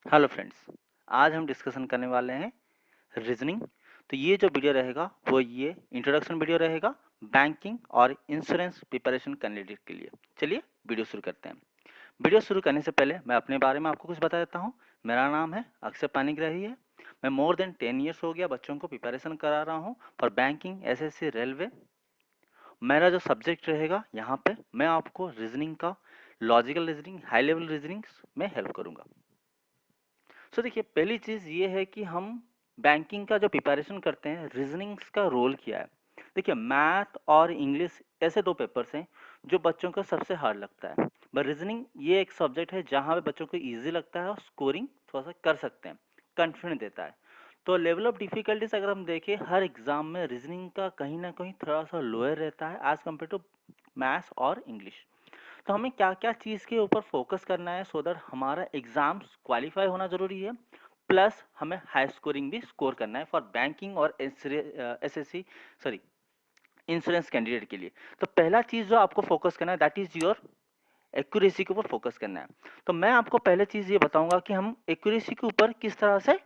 Hello friends, आज हम discussion करने वाले हैं रीजनिंग। तो ये जो वीडियो रहेगा वो ये इंट्रोडक्शन वीडियो रहेगा बैंकिंग और इंश्योरेंस प्रिपरेशन कैंडिडेट के लिए। चलिए वीडियो शुरू करते हैं। वीडियो शुरू करने से पहले मैं अपने बारे में आपको कुछ बता देता हूँ। मेरा नाम है अक्षय पानीग्राही है। मैं मोर देन 10 ईयर्स हो गया बच्चों को प्रिपरेशन करा रहा हूँ फॉर बैंकिंग, एसएससी, रेलवे। मेरा जो सब्जेक्ट रहेगा यहाँ पे मैं आपको रीजनिंग का logical reasoning, high level reasoning में हेल्प करूँगा। सो देखिए, पहली चीज़ ये है कि हम बैंकिंग का जो प्रिपरेशन करते हैं, रीजनिंग्स का रोल क्या है। देखिए, मैथ और इंग्लिश ऐसे दो पेपर्स हैं जो बच्चों को सबसे हार्ड लगता है, बट रीजनिंग ये एक सब्जेक्ट है जहाँ पे बच्चों को इजी लगता है और स्कोरिंग थोड़ा सा कर सकते हैं, कॉन्फिडेंस देता है। तो लेवल ऑफ डिफिकल्टीज अगर हम देखें, हर एग्जाम में रीजनिंग का कहीं ना कहीं थोड़ा सा लोअर रहता है एज कम्पेयर टू मैथ्स और इंग्लिश। तो हमें क्या क्या चीज़ के ऊपर फोकस करना है सो दैट हमारा एग्जाम्स क्वालिफाई होना जरूरी है, प्लस हमें हाई स्कोरिंग भी स्कोर करना है फॉर बैंकिंग और एसएससी, सॉरी, इंश्योरेंस कैंडिडेट के लिए। तो पहला चीज़ जो आपको फोकस करना है दैट इज योर एक्यूरेसी के ऊपर फोकस करना है। तो मैं आपको पहले चीज़ ये बताऊंगा कि हम एक्यूरेसी के ऊपर किस तरह से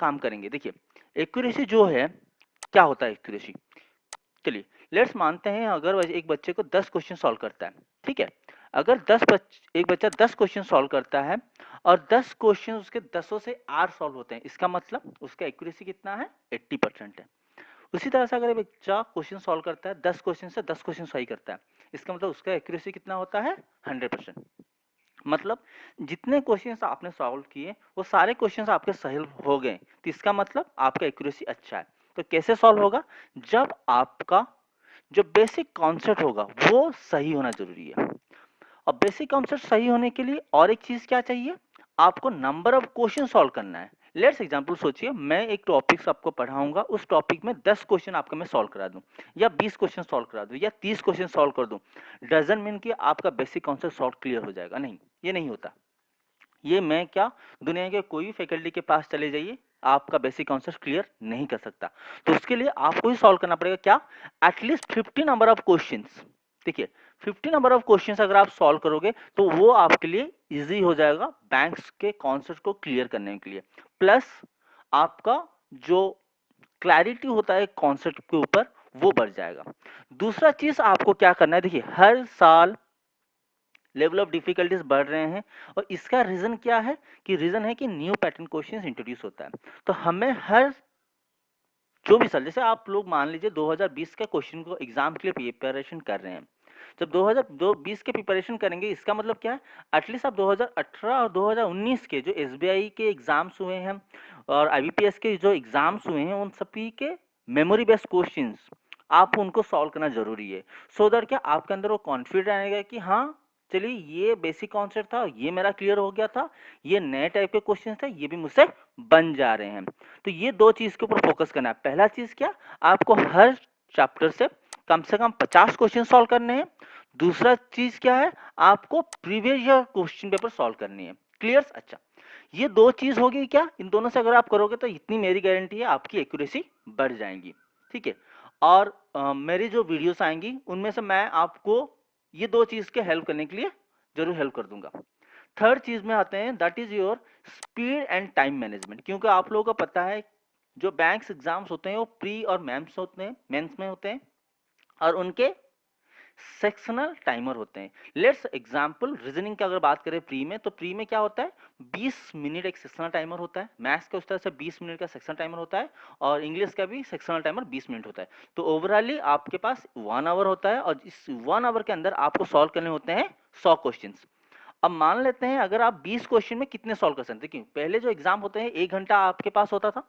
काम करेंगे। देखिए, एक्यूरेसी जो है, क्या होता है एक्यूरेसी। चलिए, लेट्स मानते हैं अगर एक बच्चे को 10 क्वेश्चन सॉल्व करता है, ठीक है। अगर एक बच्चा 10 क्वेश्चन सॉल्व करता है और 10 क्वेश्चन उसके 10 से 8 सॉल्व होते हैं, इसका मतलब उसका एक्यूरेसी कितना है, 80% है। उसी तरह से अगर एक बच्चा क्वेश्चन सॉल्व करता है, 10 क्वेश्चन से 10 क्वेश्चन सही करता है, इसका मतलब उसका एक्यूरेसी कितना होता है, 100%। मतलब जितने क्वेश्चंस आपने सॉल्व किए वो सारे क्वेश्चंस आपके सही हो गए, तो इसका मतलब आपका एक्यूरेसी अच्छा है। तो कैसे सॉल्व होगा, जब आपका जो बेसिक कॉन्सेप्ट होगा वो सही होना जरूरी है। और बेसिक कॉन्सेप्ट सही होने के लिए और एक चीज क्या चाहिए, आपको नंबर ऑफ क्वेश्चन सॉल्व करना है। लेट्स एग्जांपल सोचिए, मैं एक टॉपिक आपको पढ़ाऊंगा, उस टॉपिक में 10 क्वेश्चन आपका मैं सॉल्व करा दूं, या 20 क्वेश्चन सॉल्व करा दूं, या 30 क्वेश्चन सॉल्व कर दूं, डजंट मीन कि आपका बेसिक कॉन्सेप्ट सॉल्व क्लियर हो जाएगा। नहीं, ये नहीं होता। ये मैं क्या, दुनिया के कोई भी फैकल्टी के पास चले जाइए, आपका बेसिक कॉन्सेप्ट क्लियर नहीं कर सकता। तो उसके लिए आपको ही सॉल्व करना पड़ेगा क्या, एटलीस्ट 50 नंबर ऑफ क्वेश्चंस। देखिए, 50 नंबर ऑफ क्वेश्चंस अगर आप सॉल्व करोगे तो वो आपके लिए इजी हो जाएगा बैंक्स के कॉन्सेप्ट को क्लियर करने के लिए। प्लस आपका जो क्लैरिटी होता है कॉन्सेप्ट के ऊपर वो बढ़ जाएगा। दूसरा चीज आपको क्या करना है, देखिए हर साल लेवल ऑफ डिफिकल्टीज बढ़ रहे हैं, और इसका रीजन क्या है, कि रीजन है कि न्यू पैटर्न क्वेश्चंस इंट्रोड्यूस होता है। तो हमें हर जो भी साल, जैसे आप लोग मान लीजिए 2020 का क्वेश्चन को एग्जाम के लिए प्रिपरेशन कर रहे हैं, जब 2020 के प्रिपरेशन करेंगे इसका मतलब क्या है, एटलीस्ट आप 2018 और 2019 के जो एसबीआई के एग्जाम्स हुए हैं और आईबीपीएस के जो एग्जाम्स हुए हैं, उन सभी के मेमोरी बेस्ड क्वेश्चंस आप उनको सॉल्व करना जरूरी है। सो दैट क्या आपके अंदर वो कॉन्फिडेंस आएगा कि हाँ, चलिए ये बेसिक कॉन्सेप्ट था, ये मेरा क्लियर हो गया था, ये नए टाइप के क्वेश्चन थे, ये भी मुझसे बन जा रहे हैं। तो ये दो चीज के ऊपर फोकस करना है। पहला चीज क्या, आपको हर चैप्टर से कम 50 क्वेश्चन सॉल्व करने हैं। दूसरा चीज क्या है, आपको previous year question paper solve करनी है। क्लियर, अच्छा। ये दो चीज होगी क्या, इन दोनों से अगर आप करोगे तो इतनी मेरी गारंटी है आपकी एक्यूरेसी बढ़ जाएगी, ठीक है। और मेरी जो वीडियोस आएंगी उनमें से मैं आपको ये दो चीज के हेल्प करने के लिए जरूर हेल्प कर दूंगा। थर्ड चीज में आते हैं, that is your speed and time management. क्योंकि आप लोगों को पता है जो बैंक्स एग्जाम्स होते हैं वो प्री और मेंस होते हैं, मेंस में होते हैं, और उनके सेक्शनल टाइमर होते हैं। लेट्स एग्जांपल रीजनिंग की अगर बात करें प्री में, तो प्री में क्या होता है, 20 मिनट एक सेक्शनल टाइमर होता है, मैथ्स का उस तरह से 20 मिनट का सेक्शनल टाइमर होता है, और इंग्लिश का भी सेक्शनल टाइमर 20 मिनट होता है। तो ओवरऑली आपके पास 1 आवर होता है, और इस 1 आवर के अंदर आपको सॉल्व करने होते हैं 100 क्वेश्चन। अब मान लेते हैं अगर आप 20 क्वेश्चन में कितने सॉल्व कर सकते हैं। देखिए, पहले जो एग्जाम होते हैं 1 घंटा आपके पास होता था।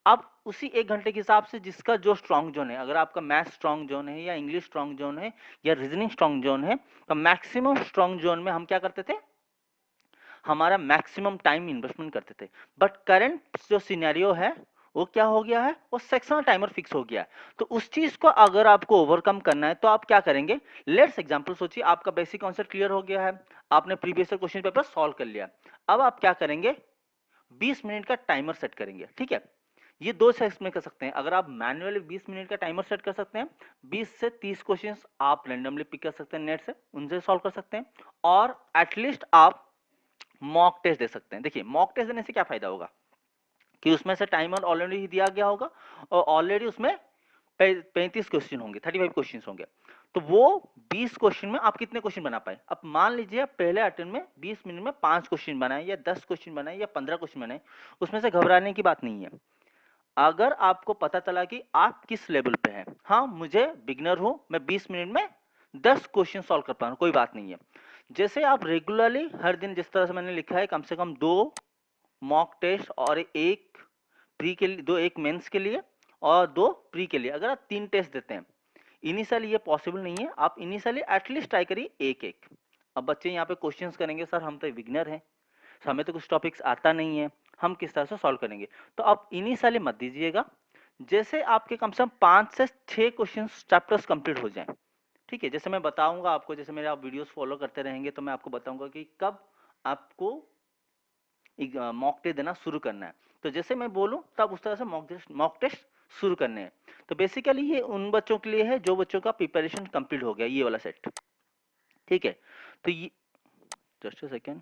अब उसी 1 घंटे के हिसाब से जिसका जो स्ट्रॉन्ग जोन है, अगर आपका मैथ स्ट्रॉन्ग जोन है, या इंग्लिश स्ट्रॉन्ग जोन है, या रीजनिंग स्ट्रॉन्ग जोन है, तो मैक्सिमम स्ट्रॉन्ग जोन में हम क्या करते थे, हमारा मैक्सिमम टाइम इन्वेस्टमेंट करते थे। बट करंट जो सिनेरियो है वो क्या हो गया है, वो सेक्शनल टाइमर फिक्स हो गया है। तो उस चीज को अगर आपको ओवरकम करना है तो आप क्या करेंगे, लेट्स एग्जांपल सोचिए आपका बेसिक कॉन्सेप्ट क्लियर हो गया है, आपने प्रीवियस क्वेश्चन पेपर सॉल्व कर लिया। अब आप क्या करेंगे, 20 मिनट का टाइमर सेट करेंगे, ठीक है। ये दो सेट्स में कर सकते हैं, अगर आप मैन्युअली 20 मिनट का टाइमर सेट कर सकते हैं, 20 से 30 क्वेश्चंस आप रैंडमली पिक कर सकते हैं नेट से, उनसे सॉल्व कर सकते हैं, और एटलीस्ट आप मॉक टेस्ट दे सकते हैं। देखिए मॉक टेस्ट देने से क्या फायदा होगा कि उसमें से टाइमर ऑलरेडी दिया गया होगा और ऑलरेडी उसमें 35 क्वेश्चन होंगे, 35 क्वेश्चन होंगे। तो वो 20 क्वेश्चन में आप कितने क्वेश्चन बना पाए। अब मान लीजिए आप पहले अटेम्प्ट में 20 मिनट में 5 क्वेश्चन बनाए या 10 क्वेश्चन बनाए या 15 क्वेश्चन बनाए, उसमें से घबराने की बात नहीं है। अगर आपको पता चला कि आप किस लेवल पे हैं, हाँ मुझे बिगनर हूं, मैं 20 मिनट में 10 क्वेश्चन सॉल्व कर पा रहा हूं, कोई बात नहीं है। जैसे आप रेगुलरली हर दिन, जिस तरह से मैंने लिखा है, कम से कम 2 मॉक टेस्ट और एक प्री के लिए, 2 एक मेंस के लिए और 2 प्री के लिए, अगर आप 3 टेस्ट देते हैं, इनिशियली ये पॉसिबल नहीं है, आप इनिशियली एटलीस्ट ट्राई करिए एक एक। अब बच्चे यहाँ पे क्वेश्चंस करेंगे, सर हम तो बिगनर हैं, हमें तो कुछ टॉपिक्स आता नहीं है, हम किस तरह से सॉल्व करेंगे। तो आप इनिशियली मत दीजिएगा, जैसे आपके कम से कम 5 से 6 क्वेश्चन चैप्टर्स कंप्लीट हो जाएं, ठीक है। जैसे मैं बताऊंगा आपको, जैसे मेरे आप वीडियोस फॉलो करते रहेंगे तो मैं आपको बताऊंगा कि कब आपको मॉक टेस्ट देना शुरू करना है। तो जैसे मैं बोलूं तब उस तरह से मॉक टेस्ट शुरू करने हैं। तो बेसिकली ये उन बच्चों के लिए है जो बच्चों का प्रिपरेशन कंप्लीट हो गया, ये वाला सेट, ठीक है। तो ये जस्ट अ सेकेंड।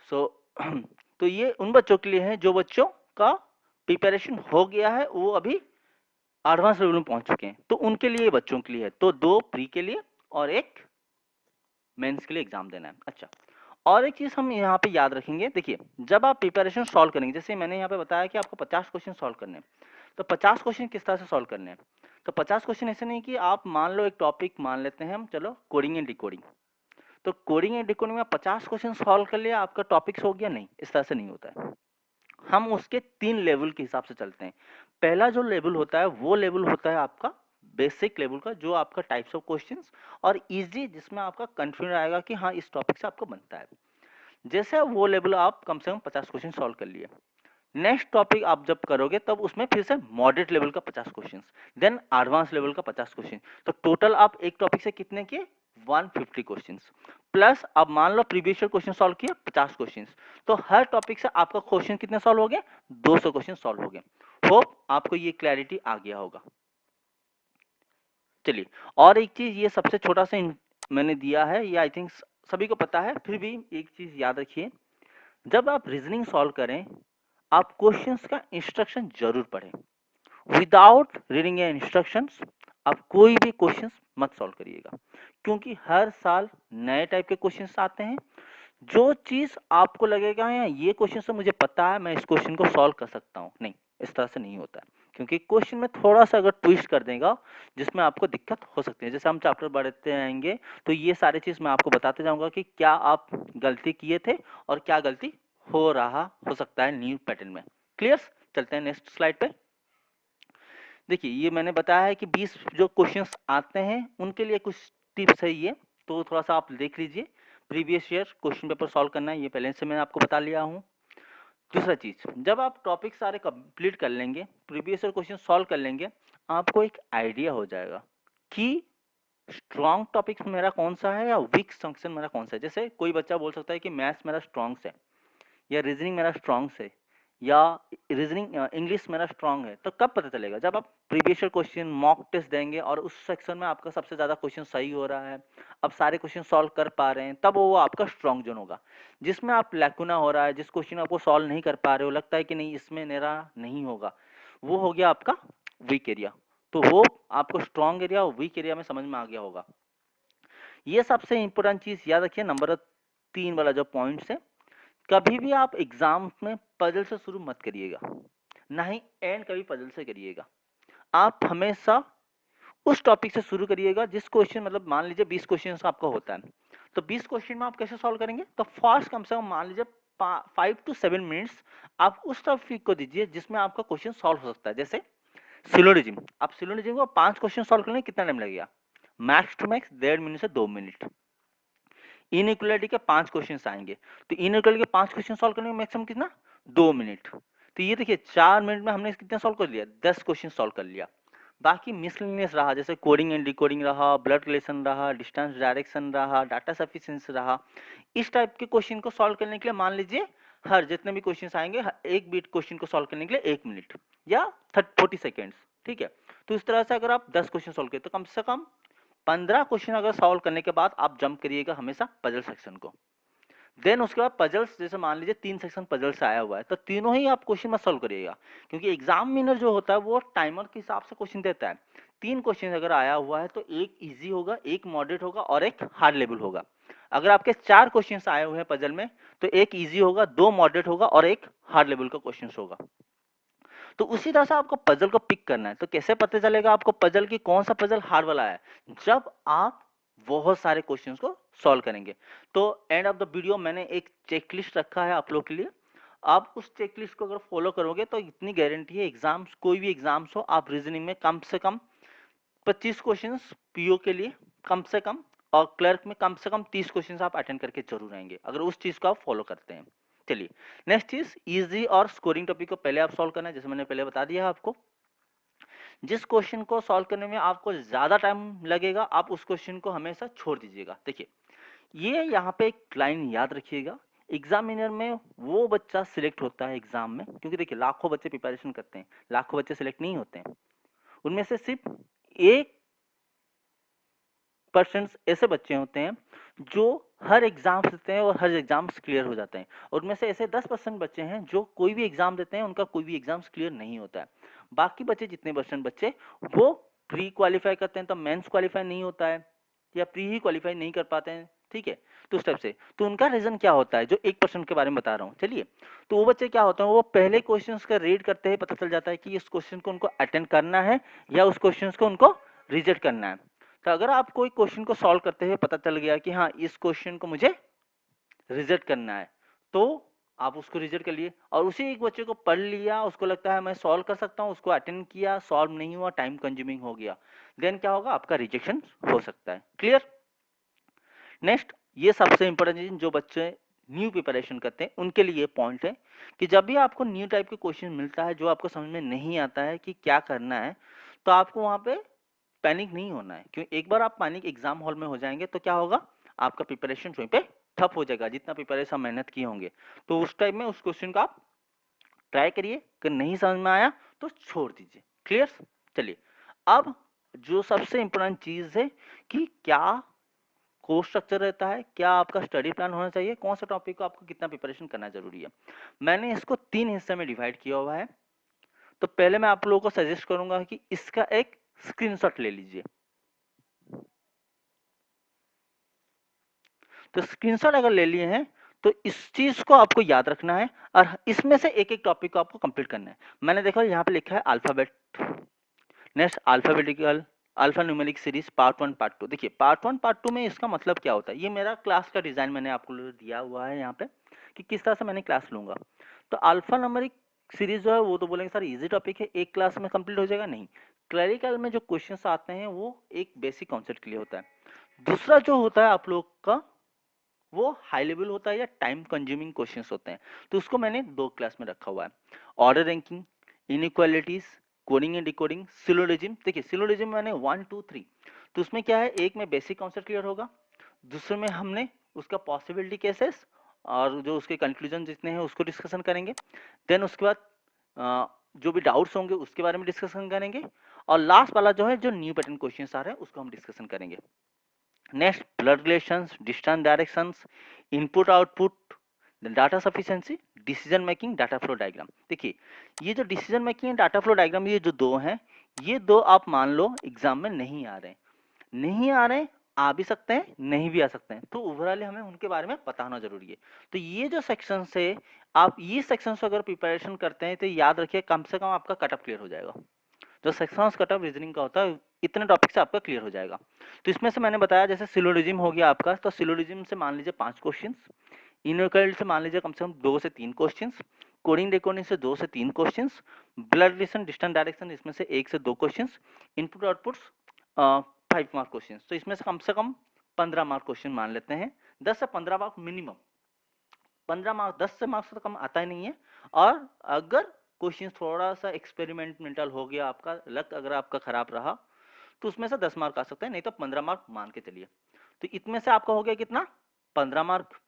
सो तो ये उन बच्चों के लिए है जो बच्चों का प्रिपरेशन हो गया है, वो अभी एडवांस लेवल में पहुंच चुके हैं, तो उनके लिए, बच्चों के लिए है। तो 2 प्री के लिए और एक मेंस के लिए एग्जाम देना है। अच्छा, और एक चीज हम यहाँ पे याद रखेंगे, देखिए जब आप प्रिपरेशन सॉल्व करेंगे, जैसे मैंने यहाँ पे बताया कि आपको 50 क्वेश्चन सॉल्व करने हैं, तो 50 क्वेश्चन किस तरह से सॉल्व करने हैं। तो 50 क्वेश्चन ऐसे नहीं कि आप मान लो एक टॉपिक मान लेते हैं हम, चलो कोडिंग एंड डिकोडिंग, तो कोडिंग एंड डिकोडिंग में 50 क्वेश्चन सॉल्व कर लिया, आपका टॉपिक्स हो गया, नहीं, इस तरह से नहीं होता है। हम उसके 3 लेवल के हिसाब से चलते हैं। पहला जो लेवल होता है वो लेवल होता है आपका बेसिक लेवल का, जो आपका टाइप्स ऑफ क्वेश्चंस और इजी, जिसमें आपका कॉन्फिडेंस आएगा कि हाँ इस टॉपिक से आपको बनता है। जैसे वो लेवल आप कम से कम 50 क्वेश्चन सॉल्व कर लिए, नेक्स्ट टॉपिक आप जब करोगे तब उसमें फिर से मॉडरेट लेवल का 50 क्वेश्चन, देन एडवांस लेवल का 50 क्वेश्चन। तो टोटल आप एक टॉपिक से कितने किए, 150 क्वेश्चंस, प्लस अब मान लो प्रीवियस क्वेश्चन सॉल्व किए 50 क्वेश्चंस, तो हर टॉपिक से आपका क्वेश्चन कितने सॉल्व हो गए, 200 क्वेश्चन सॉल्व हो गए। होप आपको ये क्लैरिटी आ गया होगा। चलिए, और एक चीज, ये सबसे छोटा सा मैंने दिया है, ये आई थिंक सभी को पता है, फिर भी एक चीज याद रखिए, जब आप रीजनिंग सॉल्व करें, आप क्वेश्चंस का इंस्ट्रक्शन जरूर पढ़ें। विदाउट रीडिंग ए इंस्ट्रक्शंस आप कोई भी क्वेश्चंस मत सॉल्व करिएगा, क्योंकि हर साल नए टाइप के क्वेश्चंस आते हैं। जो चीज आपको लगेगा या ये क्वेश्चन से मुझे पता है, मैं इस क्वेश्चन को सॉल्व कर सकता हूँ, नहीं, इस तरह से नहीं होता है। क्योंकि क्वेश्चन में थोड़ा सा अगर ट्विस्ट कर देगा, जिसमें आपको दिक्कत हो सकती है। जैसे हम चैप्टर बढ़ते आएंगे तो ये सारी चीज मैं आपको बताते जाऊंगा कि क्या आप गलती किए थे और क्या गलती हो सकता है न्यू पैटर्न में। क्लियर? चलते हैं नेक्स्ट स्लाइड पे। देखिए ये मैंने बताया है कि 20 जो क्वेश्चंस आते हैं उनके लिए कुछ टिप्स है ये, तो थोड़ा सा आप देख लीजिए। Previous year question paper solve करना है, ये पहले से मैंने आपको बता लिया हूँ। दूसरा चीज, जब आप टॉपिक सारे कंप्लीट कर लेंगे, प्रीवियस ईयर क्वेश्चन सॉल्व कर लेंगे, आपको एक आइडिया हो जाएगा कि स्ट्रॉन्ग टॉपिक मेरा कौन सा है या वीक सेक्शन मेरा कौन सा है। जैसे कोई बच्चा बोल सकता है कि मैथ्स मेरा स्ट्रॉन्ग है, या रीजनिंग मेरा स्ट्रॉन्ग है, या रीजनिंग इंग्लिश मेरा स्ट्रॉन्ग है। तो कब पता चलेगा, जब आप प्रीवियस क्वेश्चन मॉक टेस्ट देंगे और उस सेक्शन में आपका सबसे ज्यादा क्वेश्चन सही हो रहा है, अब सारे क्वेश्चन सॉल्व कर पा रहे हैं, तब वो आपका स्ट्रॉन्ग जोन होगा। जिसमें आप लैकुना हो रहा है, जिस क्वेश्चन आपको सॉल्व नहीं कर पा रहे हो, लगता है कि नहीं इसमें मेरा नहीं होगा, वो हो गया आपका वीक एरिया। तो वो आपको स्ट्रॉन्ग एरिया और वीक एरिया में समझ में आ गया होगा। ये सबसे इंपॉर्टेंट चीज याद रखिए, नंबर 3 वाला जो पॉइंट्स है, कभी भी आप एग्जाम में पजल से शुरू मत करिएगा, ना ही एंड कभी पजल से करिएगा। आप हमेशा उस टॉपिक से शुरू करिएगा जिस क्वेश्चन, मतलब मान लीजिए 20 क्वेश्चन आपका होता है, तो 20 क्वेश्चन में आप कैसे सॉल्व करेंगे, तो फर्स्ट कम से कम मान लीजिए 5 to 7 मिनट्स आप उस टॉपिक को दीजिए जिसमें आपका क्वेश्चन सॉल्व हो सकता है। जैसे सिलोजिज्म, आप सिलोजिज्म को 5 क्वेश्चन सॉल्व करने में कितना टाइम लगेगा, मैक्स टू मैक्स 1.5 मिनट से 2 मिनट। इनइक्वालिटी के 5 क्वेश्चंस आएंगे, तो इनइक्वालिटी के 5 क्वेश्चन सॉल्व करने में मैक्सिमम कितना, 2 मिनट। तो ये देखिए 4 मिनट में हमने कितना सॉल्व कर लिया, 10 क्वेश्चन सॉल्व कर लिया। बाकी मिसलेनियस रहा, जैसे कोडिंग एंड डिकोडिंग रहा, ब्लड रिलेशन रहा, डिस्टेंस डायरेक्शन रहा, डाटा सफिशिएंसी रहा, इस टाइप के क्वेश्चन को सॉल्व करने के लिए मान लीजिए हर जितने भी क्वेश्चन आएंगे, एक बीट क्वेश्चन को सॉल्व करने के लिए 1 मिनट या 40 सेकेंड्स, ठीक है। तो इस तरह से अगर आप 10 क्वेश्चन सॉल्व करें तो कम से कम 15 क्वेश्चन अगर सॉल्व करने के बाद आप जंप करिएगा हमेशा पजल सेक्शन को। देन उसके बाद पजल्स, जैसे मान लीजिए 3 सेक्शन पजल से आया हुआ है तो तीनों ही आप क्वेश्चन में सॉल्व करिएगा, क्योंकि एग्जामिनर जो होता है वो टाइमर के हिसाब से क्वेश्चन देता है। 3 क्वेश्चन अगर आया हुआ है तो एक इजी होगा, एक मॉडरेट होगा और एक हार्ड लेवल होगा। अगर आपके 4 क्वेश्चन आए हुए हैं पजल में तो एक इजी होगा, 2 मॉडरेट होगा और एक हार्ड लेवल का क्वेश्चन होगा। तो उसी तरह से आपको पजल को पिक करना है। तो कैसे पता चलेगा आपको पजल की कौन सा पजल हार्ड वाला है? जब आप बहुत सारे क्वेश्चंस को सॉल्व करेंगे। तो एंड ऑफ द वीडियो मैंने एक चेकलिस्ट रखा है आप लोग के लिए। आप उस चेकलिस्ट को अगर फॉलो करोगे तो इतनी गारंटी है, एग्जाम्स कोई भी एग्जाम्स हो, आप रीजनिंग में कम से कम 25 क्वेश्चंस पीओ के लिए कम से कम, और क्लर्क में कम से कम 30 क्वेश्चंस आप अटेंड करके जरूर आएंगे अगर उस चीज को आप फॉलो करते हैं। चलिए नेक्स्ट चीज, इजी और स्कोरिंग टॉपिक को पहले आप सॉल्व करना है। जैसे मैंने पहले बता दिया है आपको, जिस क्वेश्चन को सॉल्व करने में आपको ज्यादा टाइम लगेगा आप उस क्वेश्चन को हमेशा छोड़ दीजिएगा। देखिए ये यहाँ पे एक लाइन याद रखिएगा, एग्जामिनर में वो बच्चा सिलेक्ट होता है एग्जाम में, क्योंकि देखिए लाखों बच्चे प्रिपरेशन करते हैं, लाखों बच्चे सिलेक्ट नहीं होते हैं, उनमें से सिर्फ 1% ऐसे बच्चे होते हैं जो हर एग्जाम देते हैं और हर एग्जाम्स क्लियर हो जाते हैं। और उनमें से ऐसे 10% बच्चे हैं जो कोई भी एग्जाम देते हैं, उनका कोई भी एग्जाम्स क्लियर नहीं होता है। बाकी बच्चे जितने परसेंट बच्चे वो प्री क्वालिफाई करते हैं तो मेंस क्वालिफाई नहीं होता है, या प्री ही क्वालिफाई नहीं कर पाते हैं, ठीक है। तो उस टाइप से तो उनका रीजन क्या होता है, जो 1% के बारे में बता रहा हूँ। चलिए तो वो बच्चे क्या होता है, वो पहले क्वेश्चन का रीड करते हैं, पता चल जाता है कि इस क्वेश्चन को उनको अटेंड करना है या उस क्वेश्चन को उनको रिजेक्ट करना है। तो अगर आप कोई क्वेश्चन को सॉल्व करते हुए पता चल गया कि हाँ इस क्वेश्चन को मुझे रिजेक्ट करना है, तो आप उसको रिजेक्ट कर लिए, और उसी एक बच्चे को पढ़ लिया, उसको लगता है मैं सॉल्व कर सकता हूँ, उसको अटेंड किया, सॉल्व नहीं हुआ, टाइम कंज्यूमिंग हो गया, देन क्या होगा, आपका रिजेक्शन हो सकता है। क्लियर? नेक्स्ट, ये सबसे इंपॉर्टेंट चीज जो बच्चे न्यू प्रिपरेशन करते हैं उनके लिए पॉइंट है कि जब भी आपको न्यू टाइप के क्वेश्चन मिलता है जो आपको समझ में नहीं आता है कि क्या करना है, तो आपको वहां पे पैनिक नहीं होना है, क्योंकि एक बार आप पैनिक एग्जाम हॉल में हो जाएंगे तो क्या होगा, आपका प्रिपरेशन वहीं पे ठप हो जाएगा, जितना प्रिपरेशन मेहनत किए होंगे। तो उस टाइम में उस क्वेश्चन का आप ट्राई करिए, अगर नहीं समझ में आया तो छोड़ दीजिए। क्लियर? चलिए अब जो सबसे इंपॉर्टेंट चीज है कि क्या कोर्स स्ट्रक्चर रहता है, क्या आपका स्टडी प्लान होना चाहिए, कौन सा टॉपिक को आपको कितना प्रिपरेशन करना जरूरी है। मैंने इसको 3 हिस्से में डिवाइड किया हुआ है। तो पहले मैं आप लोगों को सजेस्ट करूंगा कि इसका एक स्क्रीनशॉट ले लीजिए। तो स्क्रीनशॉट अगर ले लिए हैं तो इस चीज को आपको याद रखना है और इसमें से एक एक टॉपिक को आपको कंप्लीट करना है। मैंने देखा यहाँ पे लिखा है alphabet, next alphabetical, alpha numeric series part 1 part 2। देखिए पार्ट 1 पार्ट 2 में इसका मतलब क्या होता है, ये मेरा क्लास का डिजाइन मैंने आपको दिया हुआ है यहाँ पे कि किस तरह से मैंने क्लास लूंगा। तो अल्फा न्यूमेरिक सीरीज जो है वो तो बोलेंगे सर इजी टॉपिक है, एक क्लास में कंप्लीट हो जाएगा, नहीं। क्लरिकल में जो क्वेश्चंस आते हैं वो एक बेसिक कॉन्सेप्ट के लिए होता है। दूसरा जो होता है आप लोग का वो हाई लेवल होता है या टाइम कंज्यूमिंग क्वेश्चंस होते हैं, तो उसको मैंने 2 क्लास में रखा हुआ है। Order ranking, inequalities, coding and decoding, syllogism. देखिए सिलोजिज्म मैंने 1 2 3, तो उसमें क्या है, एक में बेसिक कॉन्सेप्ट क्लियर होगा, दूसरे में हमने उसका पॉसिबिलिटी केसेस और जो उसके कंक्लूजन जितने हैं उसको डिस्कशन करेंगे। देन उसके बाद जो भी डाउट्स होंगे उसके बारे में डिस्कशन करेंगे, और लास्ट वाला जो है जो न्यू पैटर्न क्वेश्चंस आ रहे हैं उसको हम डिस्कशन करेंगे। Next blood relations, distance directions, input output, data sufficiency, decision making, data flow diagram. देखिए ये जो decision making data flow diagram ये जो दो हैं, ये दो आप मान लो एग्जाम में नहीं आ रहे, नहीं आ रहे, आ भी सकते हैं नहीं भी आ सकते हैं, तो ओवरऑल हमें उनके बारे में पता होना जरूरी है। तो ये जो सेक्शन से आप ये सेक्शन से अगर प्रिपरेशन करते हैं तो याद रखिए कम से कम आपका कटअप क्लियर हो जाएगा। जो सेक्शन कटअप रीजनिंग का होता है इतने टॉपिक से आपका क्लियर हो जाएगा। तो इसमें से मैंने बताया जैसे सिलोजिज्म हो गया आपका, तो सिलोजिज्म से मान लीजिए 5 क्वेश्चन, इनइक्वालिटी से मान लीजिए कम से कम 2 से 3 क्वेश्चन, कोडिंग डिकोडिंग से 2 से 3 question, blood relation distance direction इसमें से 1 से 2 question, input outputs 5 mark question. तो इसमें से कम 15 मार्क क्वेश्चन मान लेते हैं, 10 से 15 मार्क मिनिमम, 15 मार्क 10 से मार्क्स तो कम आता ही नहीं है। और अगर क्वेश्चन थोड़ा सा एक्सपेरिमेंटल हो गया, आपका लक अगर आपका खराब रहा तो उसमें से 10 मार्क आ सकते हैं, नहीं तो 15 मार्क मान के चलिए। तो इतने से आपका हो गया कितना, 15 मार्क।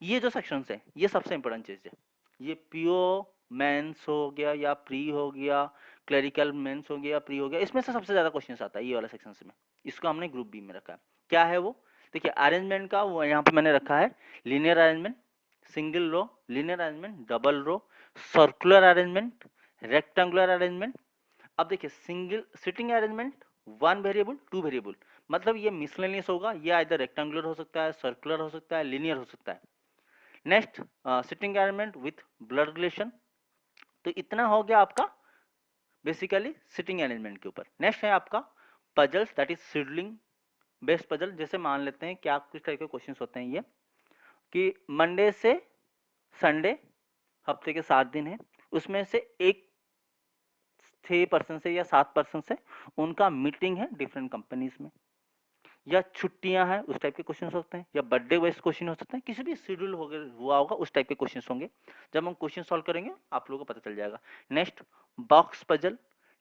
ये जो सेक्शन है ये सबसे इंपॉर्टेंट चीज है, ये पीओ मेंस हो गया या प्री हो गया, क्लरिकल मेंस हो गया, प्री हो गया, इसमें से सबसे ज्यादा क्वेश्चन आता है ये वाला सेक्शन में। इसको हमने ग्रुप बी में रखा है। क्या है वो? देखिए अरेंजमेंट का वो यहाँ पे मैंने रखा है linear arrangement, single row, linear arrangement, double row, circular arrangement, rectangular arrangement. अब देखिए single sitting arrangement, one variable, two variable, मतलब ये मिसलेनियस होगा, ये इधर रेक्टेंगुलर हो सकता है, सर्कुलर हो सकता है, लीनियर हो सकता है। Next sitting arrangement with blood relation. तो इतना हो गया आपका बेसिकली सिटिंग अरेंजमेंट के ऊपर। नेक्स्ट है आपका puzzles, that is seedling based puzzle. जैसे मान लेते हैं क्या किस तरह के क्वेश्चन होते हैं ये, कि मंडे से संडे हफ्ते के 7 दिन है, उसमें से एक 6% से या 7% से उनका मीटिंग है डिफरेंट कंपनीज में, या छुट्टियां हैं उस टाइप के क्वेश्चन होते हैं, या बर्थडे वाइज क्वेश्चन हो सकते हैं, किसी भी शेड्यूल हुआ होगा उस टाइप के क्वेश्चन होंगे। जब हम क्वेश्चन सॉल्व करेंगे आप लोगों को पता चल जाएगा। Next box puzzle,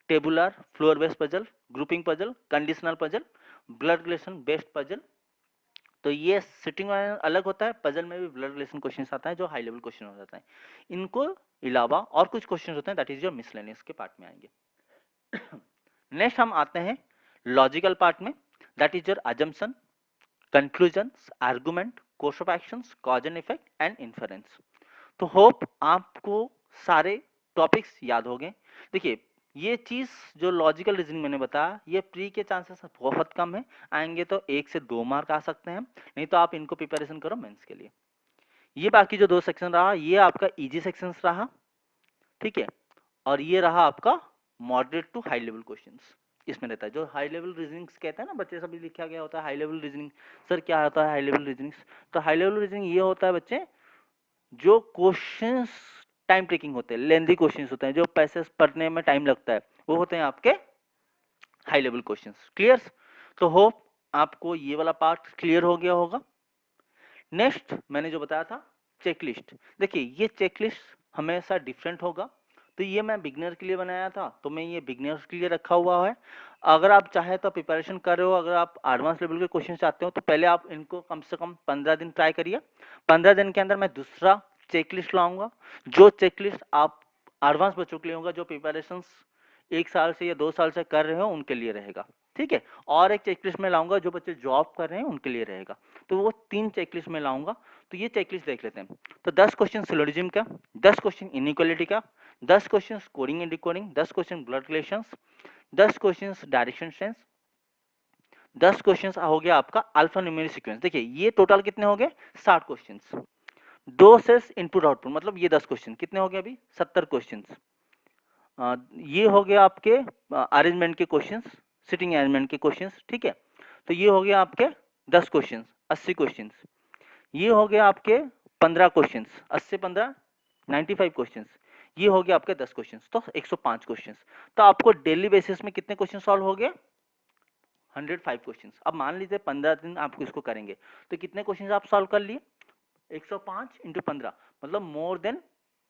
tabular floor based puzzle, grouping puzzle, conditional puzzle, blood relation based puzzle. तो ये सिटिंग अलग होता है, पजल में भी ब्लड रिलेशन क्वेश्चन आता है जो हाई लेवल क्वेश्चन हो जाता है। इनको अलावा और कुछ क्वेश्चन होते हैं दैट इज जो मिसलेनियस के पार्ट में आएंगे। नेक्स्ट हम आते हैं लॉजिकल पार्ट में, that is your assumption, conclusions, argument, course of actions, cause and effect and inference. तो होप आपको सारे टॉपिक्स याद हो गए। देखिए ये चीज जो लॉजिकल रीजनिंग मैंने बताया ये प्री के चांसेस बहुत कम है, आएंगे तो 1 से 2 मार्क आ सकते हैं, नहीं तो आप इनको प्रिपरेशन करो मेंस के लिए। ये बाकी जो 2 सेक्शन रहा ये आपका इजी सेक्शंस रहा, ठीक है, और ये रहा आपका moderate to high level questions. इसमें रहता है जो हाई लेवल रीजनिंग कहते हैं ना बच्चे, सभी लिखा गया होता है हाई लेवल रीजनिंग। सर क्या होता है हाई लेवल रीजनिंग? तो हाई लेवल रीजनिंग ये होता है बच्चे जो क्वेश्चंस टाइम टेकिंग होते हैं, लेंथी क्वेश्चंस होते हैं, जो पैसेज पढ़ने में टाइम लगता है, वो होते हैं आपके हाई लेवल क्वेश्चंस। क्लियर? तो होप आपको ये वाला पार्ट क्लियर हो गया होगा। नेक्स्ट मैंने जो बताया था चेकलिस्ट, देखिए ये चेकलिस्ट हमेशा डिफरेंट होगा। तो ये मैं बिगनर के लिए बनाया था, तो मैं ये बिगनर्स के लिए रखा हुआ है। अगर आप चाहे तो प्रिपरेशन कर रहे हो, अगर आप एडवांस लेवल के क्वेश्चन चाहते हो तो पहले आप इनको कम से कम 15 दिन ट्राई करिए। 15 दिन के अंदर मैं दूसरा चेकलिस्ट लाऊंगा, जो चेकलिस्ट आप एडवांस बच्चों के लिए होगा, जो प्रिपरेशन 1 साल से या 2 साल से कर रहे हो उनके लिए रहेगा, ठीक है। और एक चेकलिस्ट में लाऊंगा जो बच्चे जॉब कर रहे हैं उनके लिए रहेगा। तो वो 3 चेकलिस्ट में लाऊंगा। तो ये चेकलिस्ट देख लेते हैं। तो 10 क्वेश्चन सिलोजिज्म का, 10 क्वेश्चन इनइक्वालिटी का, 10 question coding and decoding, 10 question blood relations, 10 question direction sense, 10 question हो गया आपका अल्फा न्यूमेरिक सीक्वेंस। देखिए ये टोटल कितने हो गए 60 क्वेश्चन। 2 सेट्स इनपुट आउटपुट, मतलब ये 10 क्वेश्चन कितने हो गए अभी 70 क्वेश्चन। ये हो गया आपके अरेंजमेंट के क्वेश्चंस, सिटिंग अरेंजमेंट के क्वेश्चंस, ठीक है। तो ये हो गया आपके 10 क्वेश्चंस 80 क्वेश्चंस। ये हो गया आपके 15 क्वेश्चंस 80 15 95 क्वेश्चंस। ये हो गया आपके 10 क्वेश्चंस, तो 105 क्वेश्चंस। तो आपको डेली बेसिस में कितने क्वेश्चन सॉल्व हो गए 105 क्वेश्चंस। अब मान लीजिए 15 दिन आपको इसको करेंगे तो कितने क्वेश्चंस आप सॉल्व कर लिए 105 इंटू 15, मतलब मोर देन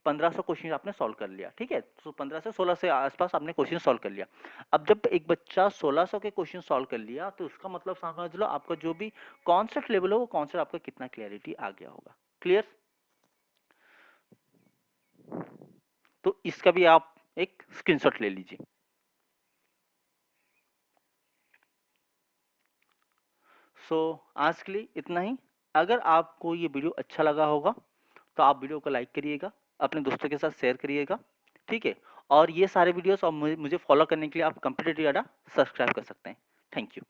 1500 क्वेश्चन आपने सॉल्व कर लिया, ठीक है। तो 15 से 16 से आसपास आपने क्वेश्चन सॉल्व कर लिया। अब जब एक बच्चा 1600 के क्वेश्चन सॉल्व कर लिया तो उसका मतलब समझ लो आपका जो भी कॉन्सेप्ट लेवल हो वो कॉन्सेप्ट आपका कितना क्लैरिटी आ गया होगा। क्लियर? तो इसका भी आप एक स्क्रीनशॉट ले लीजिए। आज के लिए इतना ही। अगर आपको ये वीडियो अच्छा लगा होगा तो आप वीडियो को लाइक करिएगा, अपने दोस्तों के साथ शेयर करिएगा, ठीक है। और ये सारे वीडियोस और मुझे फॉलो करने के लिए आप कंप्यूटर अड्डा सब्सक्राइब कर सकते हैं। Thank you.